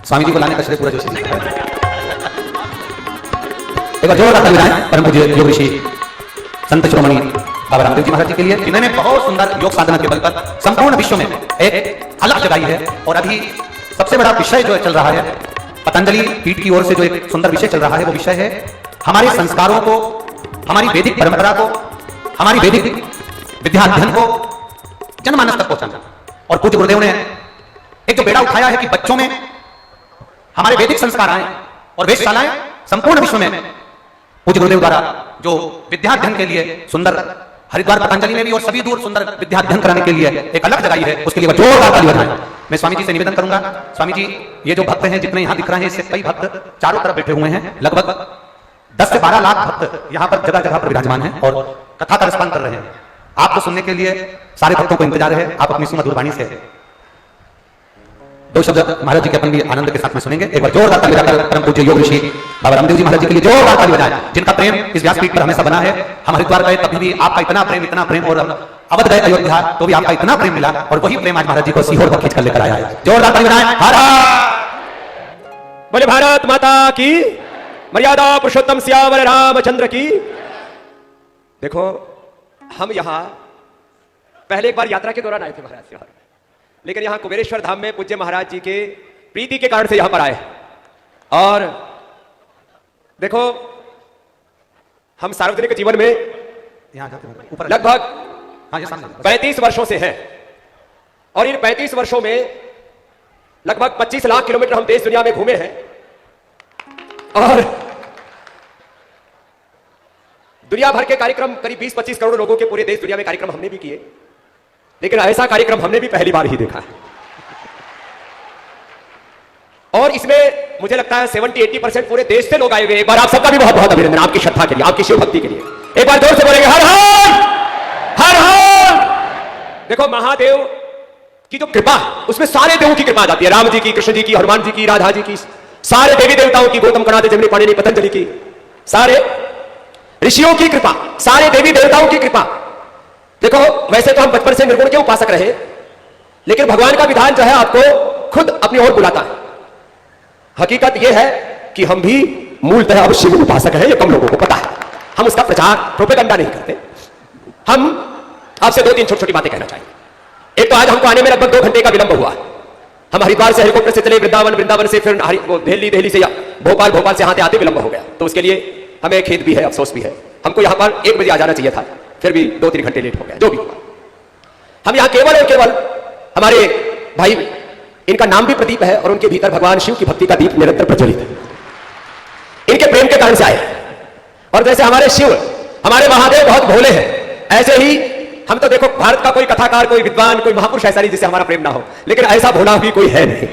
स्वामी जी को लाने का श्रेय पूरा जोशी जी का है। एक बार जोरदार ताली बजाएं परम पूज्य योग ऋषि संत शिरोमणि बाबा रामदेव जी महाराज जी के लिए, जिन्होंने बहुत सुंदर योग साधना के बल पर संपूर्ण विश्व में एक अलग जगाई है। और अभी सबसे बड़ा विषय जो चल रहा है पतंजलि पीठ की ओर से, जो एक सुंदर विषय चल रहा है, वो विषय है हमारे संस्कारों को, हमारी वैदिक परंपरा को, हमारी वैदिक विद्याध्ययन को जनमानस तक पहुंचाना। और पूज्य गुरुदेव ने एक जो बेड़ा उठाया है कि बच्चों में हमारे वैदिक संस्कार आए और वेदशालाएं संपूर्ण विश्व में पूज्य गुरुदेव द्वारा जो विद्याध्ययन के लिए सुंदर हरिद्वार पतंजलि में भी और सभी दूर सुंदर विद्याध्ययन कराने के लिए एक अलग जगाई है, उसके लिए जोरदार ताली बजाएं। मैं स्वामी जी से निवेदन करूंगा, स्वामी जी ये जो भक्त हैं जितने यहां दिख रहे हैं, इससे कई भक्त चारों तरफ बैठे हुए हैं, लगभग 10 से 12 लाख भक्त यहां पर जगह जगह पर विराजमान हैं और कथा का रसपान कर रहे हैं। आपको सुनने के लिए सारे भक्तों को इंतजार है। आप अपनी सुमधुर वाणी से दो शब्द महाराज जी के अपन भी आनंद के साथ में सुनेंगे। एक बार जोरदार ताली बजाकर परम पूज्य योग ऋषि बाबा रामदेव जी महाराज जी के लिए जोरदार ताली बजाएं, जिनका प्रेम इस व्यासपीठ पर हमेशा बना है। हम हरिद्वार गए तभी भी आपका इतना प्रेम, और अवध गए अयोध्या तो भी आपका इतना प्रेम मिला, और वही प्रेम आज महाराज जी को सीहोर तक खींच कर लेकर आया है। जोरदार ताली बजाएं। हर हर बोले भारत माता की, मर्यादा पुरुषोत्तम सियावर रामचंद्र की। देखो, हम यहां पहले एक बार यात्रा के दौरान आए थे महाराज से, लेकिन यहां कुबेरेश्वर धाम में पूज्य महाराज जी के प्रीति के कारण से यहां पर आए। और देखो, हम सार्वजनिक जीवन में लगभग 35 वर्षों से हैं, और इन 35 वर्षों में लगभग 25 लाख किलोमीटर हम देश दुनिया में घूमे हैं, और दुनिया भर के कार्यक्रम करीब 20-25 करोड़ लोगों के पूरे देश दुनिया में कार्यक्रम हमने भी किए, लेकिन ऐसा कार्यक्रम हमने भी पहली बार ही देखा है। और इसमें मुझे लगता है 70-80% पूरे देश से लोग आए हुए। एक बार आप सबका भी बहुत बहुत अभिनंदन, आपकी श्रद्धा के लिए, आपकी शिव भक्ति के लिए। एक बार जोर से बोलेंगे हर हर हर हर। देखो, महादेव की जो कृपा, उसमें सारे देवों की कृपा आ जाती है। राम जी की, कृष्ण जी की, हनुमान जी की, राधा जी की, सारे देवी देवताओं की, गौतम कणादि जमनी पाणिनि पतंजलि की, सारे ऋषियों की कृपा, सारे देवी देवताओं की कृपा। देखो, वैसे तो हम बचपन से निर्गुण के उपासक रहे, लेकिन भगवान का विधान जो है आपको खुद अपनी ओर बुलाता है। हकीकत यह है कि हम भी मूलतः अब शिव उपासक हैं, ये कम लोगों को पता है। हम उसका प्रचार प्रोपेगेंडा नहीं करते। हम आपसे 2-3 छोटी छोटी बातें कहना चाहेंगे। एक तो आज हमको आने में लगभग 2 घंटे का विलंब हुआ। हम हरिद्वार से हेलीकॉप्टर से चले वृंदावन, वृंदावन से फिर दिल्ली से या भोपाल, भोपाल से आते आते विलंब हो गया। तो उसके लिए हमें खेद भी है, अफसोस भी है। हमको यहां पर 1 बजे आ जाना चाहिए था, फिर भी 2-3 घंटे लेट हो गया। जो भी हुआ, हम यहां केवल और केवल हमारे भाई, इनका नाम भी प्रदीप है और उनके भीतर भगवान शिव की भक्ति का दीप निरंतर प्रज्वलित है। इनके प्रेम के कारण से आए। और जैसे हमारे शिव, हमारे महादेव बहुत भोले हैं, ऐसे ही हम तो देखो, भारत का कोई कथाकार, कोई विद्वान, कोई महापुरुष ऐसा नहीं जिससे हमारा प्रेम ना हो, लेकिन ऐसा भोला भी कोई है नहीं।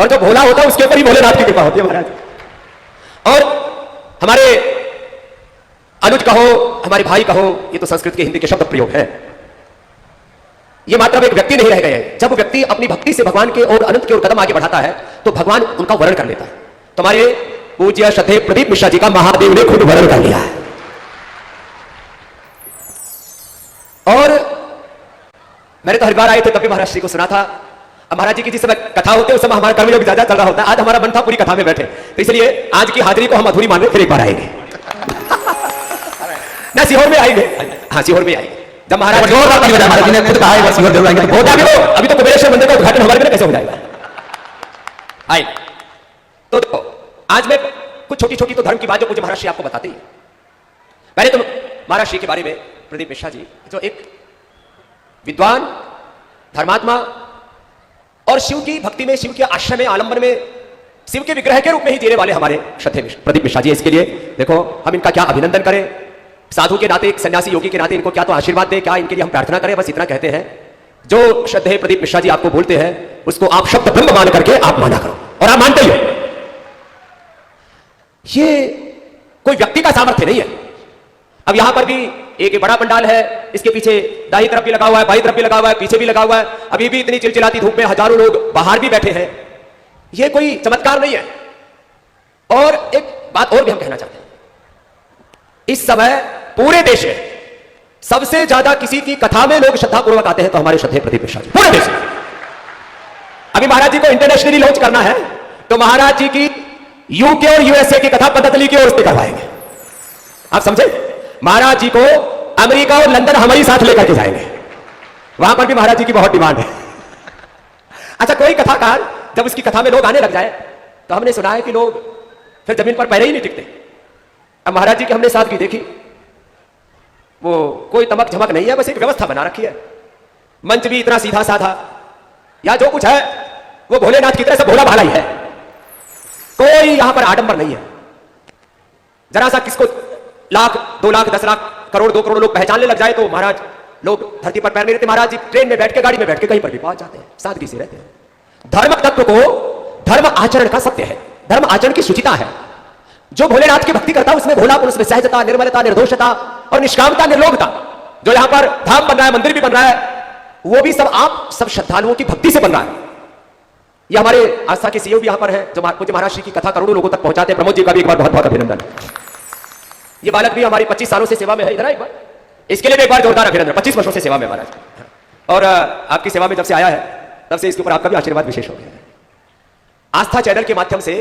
और जो भोला होता है उसके ऊपर ही भोलेनाथ की कृपा होती है महाराज। और हमारे अनुज कहो, हमारे भाई कहो, ये तो संस्कृत के हिंदी के शब्द प्रयोग है। ये मात्र एक व्यक्ति नहीं रह गए। जब व्यक्ति अपनी भक्ति से भगवान के और अनंत की ओर कदम आगे बढ़ाता है तो भगवान उनका वर्णन कर लेता है। तो हमारे पूज्य श्रद्धेय प्रदीप मिश्रा जी का महादेव ने खुद वर्णन कर लिया है। और मैंने तो हरिद्वार आए थे तब भी महाराज जी को सुना था। अब महाराज जी की जिस समय कथा होती है उस समय हमारा कर्मयोग ज्यादा चल रहा होता है। आज हमारा मन था पूरी कथा में बैठे, तो इसलिए आज की हाजिरी को हम अधूरी मानने फिर एक बार आएंगे। ना सीहोर में आएंगे, हाँ सीहोर में आएंगे। जब महाराज जी ने खुद कहा है सीहोर जरूर आएंगे। तो अभी तो कुबेरेश्वर मंदिर का उद्घाटन हमारे में कैसे हो जाएगा? आए तो देखो, आज मैं कुछ छोटी छोटी तो धर्म की बात जो पूज्य महाराज जी आपको बताते हैं। पहले तो महाराज जी के बारे में प्रदीप मिश्रा जी जो एक विद्वान, धर्मात्मा और शिव की भक्ति में, शिव के आश्रय में, आलंबन में, शिव के विग्रह के रूप में ही जीने वाले हमारे श्रद्धेय प्रदीप मिश्रा जी। इसके लिए देखो, हम इनका क्या अभिनंदन करें, साधु के नाते, एक सन्यासी योगी के नाते इनको क्या तो आशीर्वाद दें, क्या इनके लिए हम प्रार्थना करें। बस इतना कहते हैं, जो श्रद्धेय प्रदीप मिश्रा जी आपको बोलते हैं उसको आप शब्द ब्रह्म मान करके आप माना करो, और आप मानते ही हो। ये कोई व्यक्ति का सामर्थ्य नहीं है। अब यहां पर भी एक बड़ा पंडाल है, इसके पीछे दाहिनी तरफ भी लगा हुआ है, बाईं तरफ भी लगा हुआ है, पीछे भी लगा हुआ है। अभी भी इतनी चिलचिलाती धूप में हजारों लोग बाहर भी बैठे हैं। यह कोई चमत्कार नहीं है। और एक बात और भी हम कहना चाहते हैं, इस समय पूरे देश में सबसे ज्यादा किसी की कथा में लोग श्रद्धापूर्वक आते हैं तो हमारे श्रद्धेय प्रदीप मिश्रा जी, पूरे देश में। अभी महाराज जी को इंटरनेशनली लॉन्च करना है तो महाराज जी की यूके और यूएसए की कथा पतंजलि की ओर से करवाएंगे। आप समझे? महाराज जी को अमेरिका और लंदन हमारी साथ लेकर के जाएंगे, वहां पर भी महाराज जी की बहुत डिमांड है। अच्छा, कोई कथाकार जब उसकी कथा में लोग आने लग जाए तो हमने सुना है कि लोग फिर जमीन पर पैर ही नहीं टिकते। अब महाराज जी की हमने सादगी देखी, वो कोई तमक झमक नहीं है, बस एक व्यवस्था बना रखी है। मंच भी इतना सीधा साधा, या जो कुछ है वो भोलेनाथ की तरह से भोला भाला ही है, कोई यहां पर आडंबर नहीं है। जरा सा किसको लाख 2 लाख 10 लाख करोड़ 2 करोड़ लोग पहचानने लग जाए तो महाराज लोग धरती पर पैर नहीं रहते। महाराज जी ट्रेन में बैठ के, गाड़ी में बैठ के कहीं पर भी पहुंच जाते हैं, सादगी से रहते हैं। धर्म तत्व को धर्म आचरण का सत्य है, धर्म आचरण की शुचिता है। जो भोलेनाथ की भक्ति करता है उसमें भोलापन, उसमें सहजता, निर्मलता, निर्दोषता और निष्कामता, निर्लोभता। जो यहां पर धाम बन रहा है, मंदिर भी बन रहा है, वो भी सब आप सब श्रद्धालुओं की भक्ति से बन रहा है। ये हमारे आस्था के सीईओ भी यहां पर हैं जो पूज्य महाराज श्री की कथा करोड़ों लोगों तक पहुंचाते हैं। प्रमोद जी का भी एक बार बहुत बहुत अभिनंदन। ये बालक भी हमारी 25 सालों से सेवा में है, इधर एक बार, इसके लिए भी एक बार जोरदार अभिनंदन। 25 वर्षों से सेवा में महाराज, और आपकी सेवा में जब से आया है तब से इसके ऊपर आपका भी आशीर्वाद विशेष हो गया है। आस्था चैनल के माध्यम से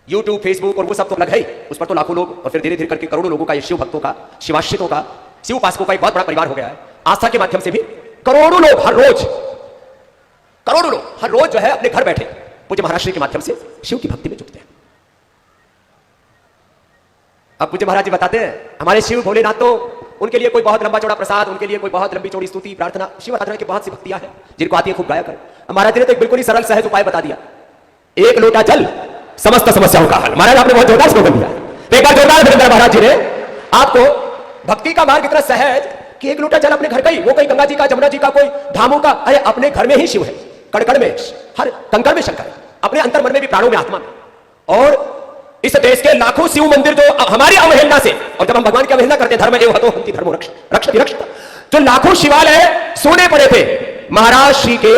यूट्यूब, फेसबुक और वो सब तो लग है, उस पर तो लाखों लोग और फिर धीरे धीरे करके करोड़ों लोगों का, ये शिव भक्तों का, शिवाश्रितों का, शिव उपासकों का एक बहुत बड़ा परिवार हो गया है। आस्था के माध्यम से भी करोड़ों लोग हर रोज, करोड़ों लोग हर रोज जो है अपने घर बैठे पूज्य महाराज श्री के माध्यम से शिव की भक्ति में जुटते हैं। अब पूज्य महाराज जी बताते हैं हमारे शिव भोलेनाथ तो उनके लिए कोई बहुत लंबा चौड़ा प्रसाद, उनके लिए कोई बहुत लंबी चौड़ी स्तुति प्रार्थना, शिव आराधना की बहुत सी भक्तियां हैं जिनको आती है खूब गाया कर। महाराज जी ने तो एक बिल्कुल ही सरल सहज उपाय बता दिया, एक लोटा जल समस्त समस्याओं का हल। महाराज आपने बहुत जोरदार स्लोगन दिया, एक बार जोरदार अभिनंदन महाराज जी ने आपको। भक्ति का मार्ग इतना सहज कि एक लोटा जल अपने घर का ही, वो कहीं गंगा जी का, जमुना जी का, कोई धामों का, अरे अपने घर में ही शिव है, कड़कड़ में, हर कंकड़ में शंकर है, अपने अंतर मन में भी, प्राणों में, आत्मा में। और इस देश के लाखों शिव मंदिर जो हमारी अवहेलना से, और जब हम भगवान की अवहेलना करते हैं, धर्म एव हतो हन्ति धर्मो रक्षति रक्षता, जो लाखों शिवालय सोने पड़े थे, महाराज श्री के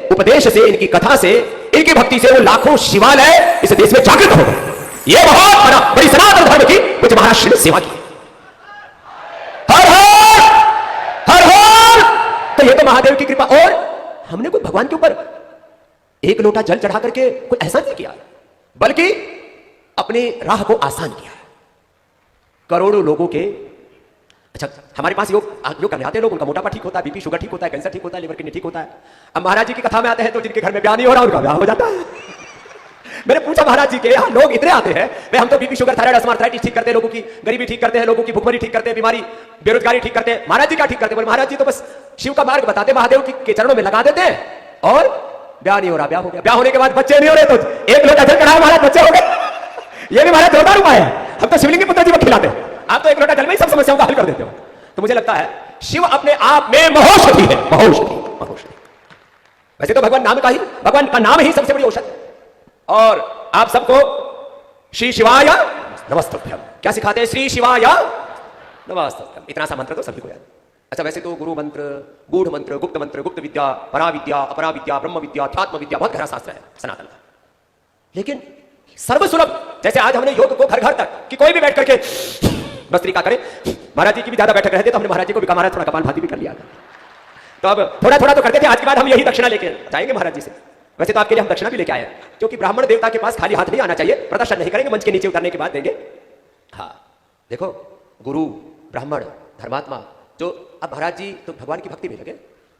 उपदेश से, इनकी कथा से, इनकी भक्ति से वो लाखों शिवालय इस देश में जागृत हो गए। ये बहुत बड़ी सनातन धर्म की कुछ महाराज श्री ने सेवा की। हर हर हर हर, तो ये तो महादेव की कृपा। और हमने कोई भगवान के ऊपर एक लोटा जल चढ़ा करके कोई एहसान नहीं किया, बल्कि अपनी राह को आसान किया है। करोड़ों लोगों के, अच्छा हमारे पास योग करने आते हैं लोग, उनका मोटापा ठीक होता है, बीपी शुगर ठीक होता है, कैंसर ठीक होता है, लिवर किडनी ठीक होता है। अब महाराज जी की कथा में आते हैं तो जिनके घर में ब्याह नहीं हो रहा उनका ब्याह हो जाता है। मैंने पूछा महाराज जी के यहाँ लोग इतने आते हैं, भाई हम तो बीपी शुगर थायराइड अस्थमाइटिस ठीक करते हैं, लोगों की गरीबी ठीक करते हैं, लोगों की भुखमरी ठीक करते हैं, बीमारी बेरोजगारी ठीक करते हैं, महाराज जी क्या ठीक करते हैं? बोले महाराज जी तो बस शिव का मार्ग बताते, महादेव के चरणों में लगा देते हैं और ब्याह नहीं हो रहा, ब्याह हो गया। ब्याह होने के बाद बच्चे नहीं हो रहे तो एक लोटा जल चढ़ाया महाराज, बच्चे हो गए। ये भी महाराज जोरदार उपाय है। हम तो शिवलिंग के पुत्र जी को खिलाते हैं, आप तो एक लोटा जल में ही सब समस्याओं का हल कर देते हो। तो मुझे लगता है शिव अपने आप में महौषधि है, महौषधि। वैसे तो भगवान नाम का ही, भगवान का नाम ही सबसे बड़ी औषधि है। और आप सबको श्री शिवाय नमस्तुभ्यम क्या सिखाते हैं? श्री शिवाय नमस्तुभ्यम, इतना सा मंत्र तो सभी को याद। अच्छा वैसे तो गुरु मंत्र, गूढ़ मंत्र, गुप्त विद्या, पराविद्या, अपराविद्या, ब्रह्म विद्या, अध्यात्म विद्या बहुत गहरा शास्त्र है सनातन का। लेकिन सर्वसुलभ, जैसे आज हमने योग को घर घर तक कि कोई भी बैठ करके भस्त्रिका करे, महाराज जी की भी ज्यादा बैठक रहती तो हमने महाराज जी को भी कहा महाराज थोड़ा कपाल भाती भी कर लिया। तो अब थोड़ा थोड़ा तो करते थे, आज के बाद हम यही दक्षिणा लेके जाएंगे महाराज जी से। वैसे तो आपके लिए हम दक्षिणा भी लेके आए हैं, क्योंकि ब्राह्मण देवता के पास खाली हाथ नहीं आना चाहिए, प्रदर्शन नहीं करेंगे, मंच के नीचे उतरने के बाद देंगे। हाँ देखो, गुरु, ब्राह्मण, धर्मात्मा, जो अब महाराज जी तो भगवान की भक्ति में लगे,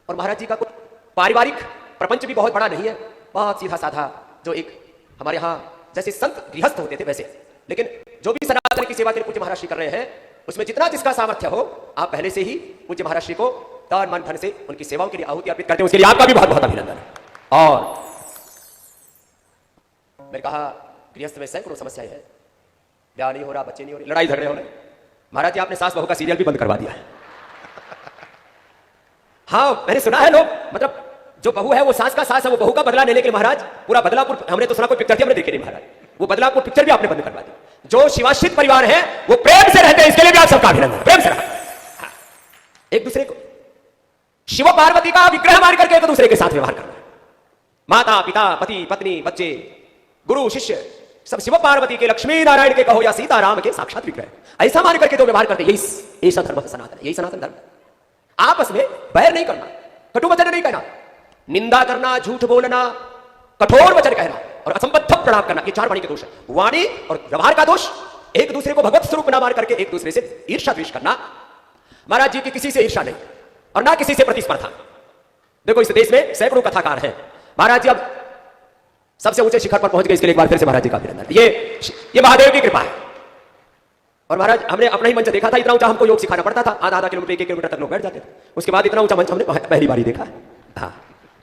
और महाराज जी का कोई पारिवारिक प्रपंच भी बहुत बड़ा नहीं है, बहुत सीधा साधा, जो एक हमारे यहाँ जैसे संत गृहस्थ होते थे वैसे। लेकिन जो भी सनातन की सेवा के लिए पूज्य महाराज श्री कर रहे हैं, उसमें जितना जिसका सामर्थ्य हो, आप पहले से ही पूज्य महाराज श्री को तन मन धन से उनकी सेवाओं के लिए आहुति अर्पित करते हैं, उसके लिए आपका भी बहुत बहुत अभिनंदन है। और मैंने कहा गृहस्थ में सैकड़ों समस्याएं हैं, ब्याह नहीं हो रहा, बच्चे नहीं हो रहे, लड़ाई झगड़े हो रहे। महाराज जी आपने सास बहू का सीरियल भी बंद करवा दिया है। हाँ मैंने सुना है लोग, मतलब जो बहू है वो सास का सास है, वो बहू का बदला लेने के लिए महाराज पूरा बदलापुर, हमने तो सुना कोई पिक्चर थी हमने देखी नहीं महाराज, वो बदलापुर पिक्चर भी आपने बंद करवा दी। जो शिवाश्रित परिवार है वो प्रेम से रहते हैं, इसके लिए भी आप सबका अभिनंदन, प्रेम से रहते हैं। एक दूसरे को शिव पार्वती का विग्रह मान करके एक दूसरे के साथ व्यवहार करना है। माता पिता, पति पत्नी, बच्चे, गुरु शिष्य, सब शिव पार्वती के, लक्ष्मी नारायण के कहो या सीताराम के साक्षात विग्रह, ऐसा मान करके जो व्यवहार करते, यही ऐसा धर्म है सनातन, यही सनातन धर्म। आपस में बैर नहीं करना, कटु वचन नहीं कहना, निंदा करना, झूठ बोलना, कठोर वचन कहना और असंबद्ध प्रणाम करना, ये 4 वाणी के दोष है। वाणी और व्यवहार का दोष, एक दूसरे को भगवत स्वरूप ना मान करके एक दूसरे से ईर्ष्या द्वेष करना। महाराज जी की किसी से ईर्ष्या नहीं और ना किसी से प्रतिस्पर्धा। देखो इस देश में सैकड़ों कथाकार हैं, महाराज जी अब सबसे ऊंचे शिखर पर पहुंच गए, इसके लिए एक बार फिर से महाराज जी का अभिनंदन। ये महादेव की कृपा है। और महाराज हमने अपना ही मंच देखा था, इतना ऊंचा हमको योग सिखाना पड़ता था, आधा किलोमीटर 1 किलोमीटर तक लोग बैठ जाते थे। उसके बाद इतना ऊंचा मंच हमने पहली बार ही देखा है। हाँ,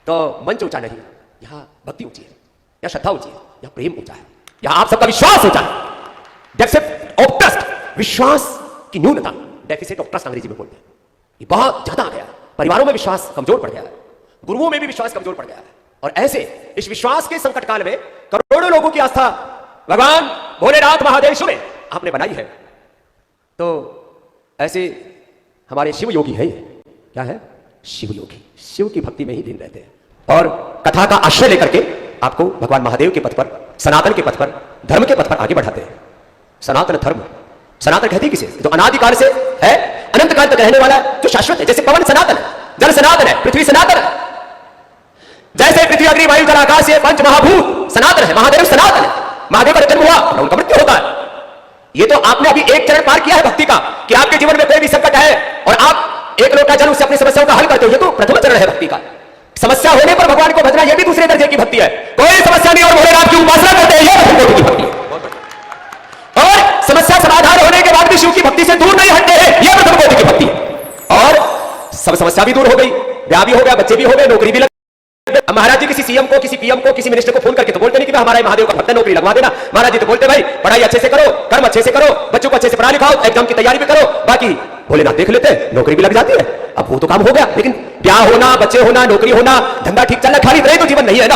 तो मंच ऊंचा नहीं, यहाँ भक्ति ऊंची है, यहाँ श्रद्धा ऊंची है, यहाँ प्रेम ऊंचा है, यहाँ आप सबका विश्वास ऊंचा है। डेफिसिट ऑफ ट्रस्ट, विश्वास की न्यूनता, डेफिसिट ऑफ ट्रस्ट अंग्रेजी में बोलते हैं, ये बहुत ज्यादा आ गया है। परिवारों में विश्वास कमजोर पड़ गया है, गुरुओं में भी विश्वास कमजोर पड़ गया है। और ऐसे इस विश्वास के संकट काल में करोड़ों लोगों की आस्था भगवान भोलेनाथ महादेव में आपने बनाई है। तो ऐसे हमारे शिव योगी है, क्या है? शिव योगी, शिव की भक्ति में ही लीन रहते हैं और कथा का आश्रय लेकर के आपको भगवान महादेव के पथ पर, सनातन के पथ पर, धर्म के पथ पर आगे बढ़ाते हैं। सनातन धर्म, सनातन कहती किसे? जो अनादिकाल से है, अनंत काल तक रहने वाला है, जो शाश्वत है। जैसे पवन सनातन है, जल सनातन है, पृथ्वी सनातन है। जैसे पृथ्वी अग्नि वायु जल आकाश ये पंच महाभूत सनातन है, महादेव सनातन है। महादेव का जन्म हुआ, उनका मृत्यु होता है। ये तो आपने अभी एक चरण पार किया है भक्ति का, कि आपके जीवन में कोई भी संकट है और आप एक लोटा जल से अपनी समस्याओं का हल करते हो, ये तो प्रथम चरण है भक्ति का। समस्या होने पर भगवान को भजना, यह भी दूसरे दर्जे की भक्ति है। कोई समस्या नहीं और भोलेनाथ की उपासना करते हैं, यह प्रथम की भक्ति है। और समस्या समाधान होने के बाद भी शिव की भक्ति से दूर नहीं हटते हैं, यह प्रथम कोटि की भक्ति है। और सब समस्या भी दूर हो गई, ब्याह भी हो गया, बच्चे भी हो गए, नौकरी भी लग। महाराज जी किसी सीएम को, किसी पीएम को, किसी मिनिस्टर को फोन करके तो बोलते नहीं कि हमारा महादेव का भक्त है, नौकरी लगवा देना। महाराज जी तो बोलते भाई पढ़ाई अच्छे से करो, कर्म अच्छे से करो, बच्चों को अच्छे से पढ़ा लिखाओ, एग्जाम की तैयारी भी करो, बाकी भोलेनाथ देख लेते हैं, नौकरी भी लग जाती है। अब वो तो काम हो गया, लेकिन ब्याह होना, बच्चे होना, नौकरी होना, धंधा ठीक चलना, खाली रहे तो जीवन नहीं है ना।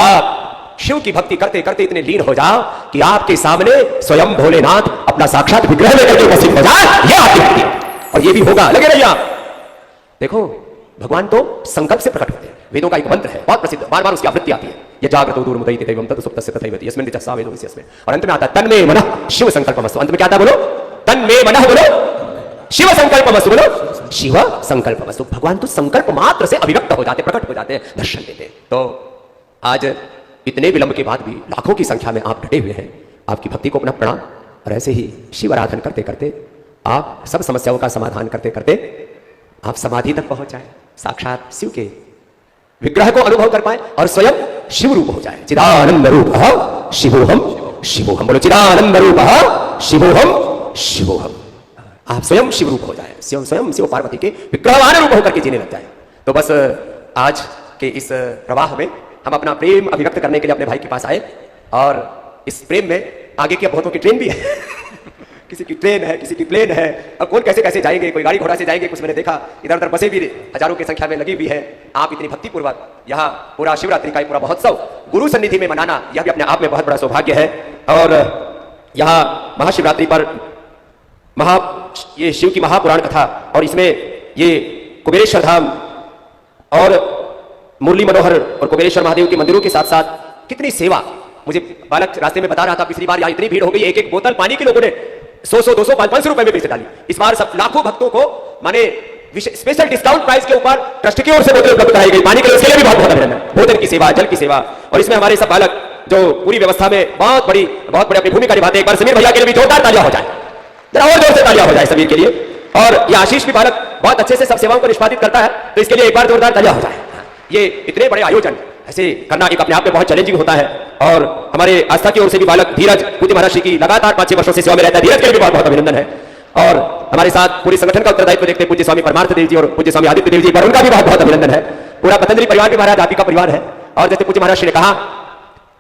आप शिव की भक्ति करते करते इतने लीन हो जाओ कि आपके सामने स्वयं भोलेनाथ अपना साक्षात विग्रह लेकर के उपस्थित हो जाए, यह आपकी भक्ति है। और ये भी होगा, लगे रहिए आप। देखो भगवान तो संकल्प से प्रकट होते हैं। वेदों का एक मंत्र है बहुत प्रसिद्ध, बार बार उसकी आवृत्ति आती है, ये जागृतो दूरमुदयिते दैवं तत् सुप्तस्य तथैवति यस्मिन् नित्यः वेदो विशेषमे। और अंत में आता है तन्मे मनः शिव संकल्पमस्तु। अंत में क्या आता है बोलो? तन्मे मनः बोलो, शिव संकल्पमस्तु बोलो, शिव संकल्पमस्तु। भगवान तो संकल्प मात्र से अभिव्यक्त हो जाते, प्रकट हो जाते हैं, दर्शन देते हैं। तो आज इतने विलंब के बाद भी लाखों की संख्या में आप डटे हुए हैं, आपकी भक्ति को अपना प्रणाम। और ऐसे ही शिव आराधन करते करते आप सब समस्याओं का समाधान करते करते आप समाधि तक पहुंच जाए, साक्षात शिव के विग्रह को अनुभव कर पाए और स्वयं शिव रूप हो जाए। चिदानंद रूप शिवोहम शिवोहम, बोलो चिदानंद रूप शिवोहम शिवोहम। आप स्वयं शिव रूप हो जाए, स्वयं शिव पार्वती के विग्रहवान रूप होकर के जीने लग जाए। तो बस आज के इस प्रवाह में हम अपना प्रेम अभिव्यक्त करने के लिए अपने भाई के पास आए और इस प्रेम में आगे की बहुतों की ट्रेन भी है किसी की ट्रेन है, किसी की प्लेन है, अब कौन कैसे कैसे जाएंगे, कोई गाड़ी घोड़ा से जाएंगे, कुछ मैंने देखा इधर उधर बसें भी हजारों की संख्या में लगी हुई है। आप इतनी भक्ति पूर्वक यहाँ पूरा शिवरात्रि का पूरा महोत्सव गुरु सन्निधि में मनाना, यह भी अपने आप में बहुत बड़ा सौभाग्य है। और यहाँ महाशिवरात्रि पर ये शिव की महापुराण कथा और इसमें ये कुबेरेश्वर धाम और मुरली मनोहर और कुबेरेश्वर महादेव के मंदिरों के साथ साथ कितनी सेवा। मुझे बालक रास्ते में बता रहा था, पिछली बार यहाँ इतनी भीड़ हो गई, एक एक बोतल पानी की लोगों ने 100, 200, 500 रुपए में बेच डाली। इस बार सब लाखों भक्तों को माने स्पेशल डिस्काउंट प्राइस के ऊपर ट्रस्ट की ओर से बोतलें उपलब्ध कराई गई पानी के लिए, उसके लिए भी बहुत बहुत अभिनंदन। भोजन की सेवा, जल की सेवा, और इसमें हमारे सब बालक जो पूरी व्यवस्था में बहुत बड़ी अपनी भूमिका निभाते हैं। एक बार समीर भैया के लिए भी जोरदार तालियां हो जाए, जरा और जोर से तालियां हो जाए समीर के लिए। और ये आशीष भी बालक बहुत अच्छे से सब सेवाओं को निष्पादित करता है, तो इसके लिए एक बार जोरदार तालियां हो जाए। ये इतने बड़े आयोजन ऐसे करना एक अपने आप में बहुत चैलेंजिंग होता है। और हमारे आस्था की ओर से भी बालक धीरज पूज्य महाराज श्री की लगातार 5-6 वर्षों से सेवा में रहता है, धीरज के लिए भी बहुत बहुत अभिनंदन है। और हमारे साथ पूरे संगठन का उत्तरदायित्व देखते पूज्य स्वामी परमार्थ देव जी और पूज्य स्वामी आदित्य देव जी, पर उनका भी बहुत बहुत अभिनंदन है। पूरा पतंजलि परिवार भी महाराज आप ही का परिवार है। और जैसे पूज्य महाराज श्री ने कहा,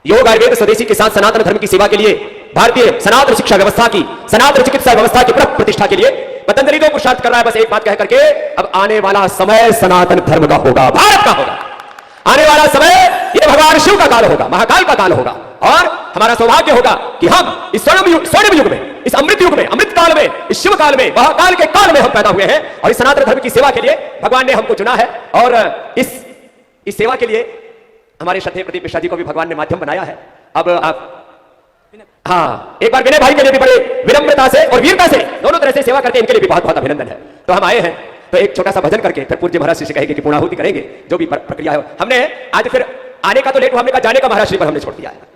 योग आयुर्वेद स्वदेशी के साथ सनातन धर्म की सेवा के लिए, भारतीय सनातन शिक्षा व्यवस्था की, सनातन चिकित्सा व्यवस्था की प्रतिष्ठा के लिए पतंजलि तो पुरुषार्थ कर रहा है। बस एक बात कह करके, अब आने वाला समय सनातन धर्म का होगा, भारत का होगा। आने वाला समय ये भगवान शिव का काल होगा, महाकाल का काल होगा। और हमारा सौभाग्य होगा कि हम इस स्वर्णिम युग में, इस अमृत युग में, अमृत काल में, इस शिव काल में, महाकाल के काल में हम पैदा हुए हैं। और इस सनातन धर्म की सेवा के लिए भगवान ने हमको चुना है। और इस सेवा के लिए हमारे श्रद्धेय प्रदीप मिश्रा जी को भी भगवान ने माध्यम बनाया है। अब आप एक बार विनय भाई के लिए भी बड़े विनम्रता से और वीरता से दोनों तरह से सेवा करते हैं, इनके लिए भी बहुत बहुत अभिनंदन है। तो हम आए हैं तो एक छोटा सा भजन करके फिर पूज्य महाराज से कहेंगे कि पूर्णाहुति करेंगे, जो भी प्रक्रिया है। हमने आज फिर आने का तो लेट हुआ, हमने कहा जाने का महाराष्ट्र पर हमने छोड़ दिया है।